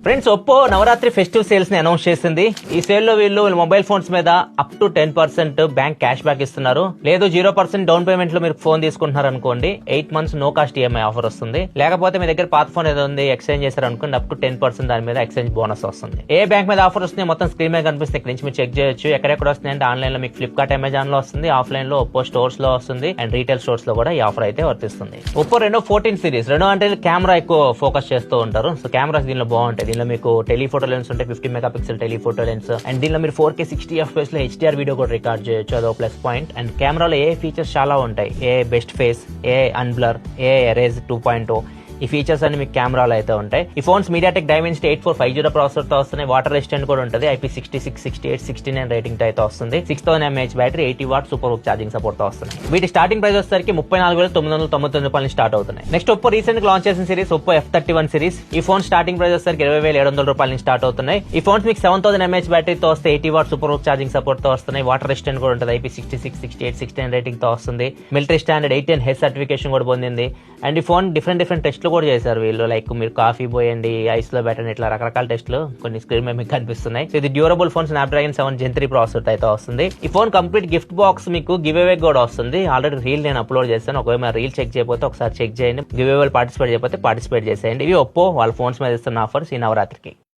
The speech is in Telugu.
Friends, Oppo Navaratri festive sales ని అనౌన్స్ చేసింది. ఈ సేల్ లో వీళ్ళు మొబైల్ ఫోన్స్ మీద up to 10% bank cash back ఇస్తున్నారు. లేదు 0% డౌన్ పేమెంట్ లో మీరు ఫోన్ తీసుకుంటున్నారు అనుకోండి, 8 months no cost EMI offer వస్తుంది. లేకపోతే మీ దగ్గర పాత ఫోన్ ఏదో ఉంది, ఎక్స్చేంజ్ చేశారు అనుకోండి, అప్ టు 10% దాని మీద ఎక్స్చేంజ్ బోనస్ వస్తుంది. ఏ బ్యాంక్ మీద ఆఫర్ వస్తుంది మొత్తం స్క్రీన్ మీద కనిపిస్తుంది. ఇక్కడ నుంచి మీరు చెక్ చేయొచ్చు. ఎక్కడెక్కడ వస్తుంది అంటే ఆన్లైన్ లో మీకు ఫ్లిప్కార్ట్, అమెజాన్ లో వస్తుంది, ఆఫ్లైన్ లో ఒప్పో స్టోర్స్ లో వస్తుంది, అండ్ రీటైల్ స్టోర్స్ లో కూడా ఈ ఆఫర్ అయితే వర్తిస్తుంది. ఒప్పో రెనో 14 సిరీస్ రెనో అంటే కెమెరా ఎక్కువ ఫోకస్ చేస్తూ ఉంటారు. సో కెమెరాస్ దీనిలో బాగుంటాయి. దీనిలో మీకు టెలిఫోటో లెన్స్ ఉంటాయి, 50 మెగాపిక్సెల్ టెలిఫోటో లెన్స్, అండ్ దీనిలో మీరు 4K 60 FPS లో హెచ్డిఆర్ వీడియో కూడా రికార్డ్ చేయొచ్చు. అదో ప్లస్ పాయింట్. అండ్ కెమెరాలో ఏ ఫీచర్స్ చాలా ఉంటాయి. ఏ బెస్ట్ ఫేస్, ఏ అన్బ్లర్, ఏ ఎరేజ్ 2.0, ఈ ఫీచర్స్ అన్ని మీకు కెమెరాలో అయితే ఉంటాయి. ఈ ఫోన్స్ మీడియాటెక్ డైమెన్సిటీ 8450 ప్రాసెసర్ తో వస్తున్నాయి. వాటర్ రెసిస్టెంట్ కూడా ఉంటుంది. IP66, 68, 69 రేటింగ్ తో అయితే వస్తుంది. 6000 mAh battery, 80 what super hook charging support తో వస్తున్నాయి. వీటి స్టార్టింగ్ ప్రైస్ వచ్చేసరికి 34,999 రూపాయలు స్టార్ట్ అవుతున్నాయి. నెక్స్ట్ ఒప్పో రీసెంట్ గా లాంచ్ చేసిన సిరీస్ ఒప్పో F31 సిరీస్. ఈ ఫోన్ స్టార్టింగ్ ప్రైస్ వచ్చేసరికి 20,700 రూపాయల నుంచి స్టార్ట్ అవుతున్నాయి. ఈ ఫోన్స్ మీకు 7000 mAh బ్యాటరీతో వస్తే 80 what super hook charging support తో వస్తున్నాయి. వాటర్ రెసిస్టెంట్ కూడా ఉంటుంది. IP66, 68, 69 రేటింగ్ తో వస్తుంది. మిలిటరీ స్టాండర్డ్ 810 సర్టిఫికేషన్ కూడా పొందింది. అండ్ ఈ ఫోన్ డిఫరెంట్ టెస్ట్లు కూడా చేశారు వీళ్ళు. లైక్ మీరు కాఫీ పోయండి, ఐస్ లో పెట్టండి, ఇట్లా రకరకాల టెస్ట్లు కొన్ని స్క్రీన్ మీద మీకు కనిపిస్తున్నాయి. ఇది durable phone Snapdragon 7 Gen 3 processor అయితే వస్తుంది. ఈ ఫోన్ కంప్లీట్ గిఫ్ట్ బాక్స్ మీకు గివ్ అవే కూడా వస్తుంది. ఆల్రెడీ రీల్ నేను అప్లోడ్ చేస్తాను. ఒకవేళ రీల్ చెక్ చేయకపోతే ఒకసారి చెక్ చేయండి. గివ్ అవే పార్టిసిపేట్ చేయకపోతే పార్టిసిపేట్ చేసేయండి. ఇవి ఒప్పో వాళ్ళ ఫోన్స్ మీద ఇస్తున్న ఆఫర్స్ ఈ నవరాత్రికి.